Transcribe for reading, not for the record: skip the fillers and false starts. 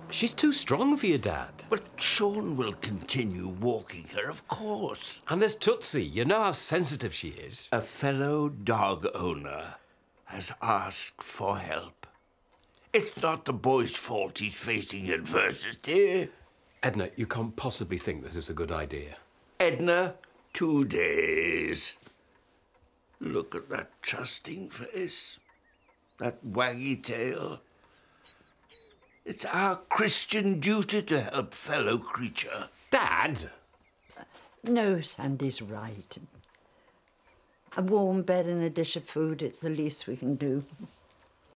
She's too strong for you, Dad. But Sean will continue walking her, of course. And there's Tootsie. You know how sensitive she is. A fellow dog owner has asked for help. It's not the boy's fault he's facing adversity. Edna, you can't possibly think this is a good idea. Edna, 2 days. Look at that trusting face, that waggy tail. It's our Christian duty to help fellow creature. Dad! No, Sandy's right. A warm bed and a dish of food, it's the least we can do.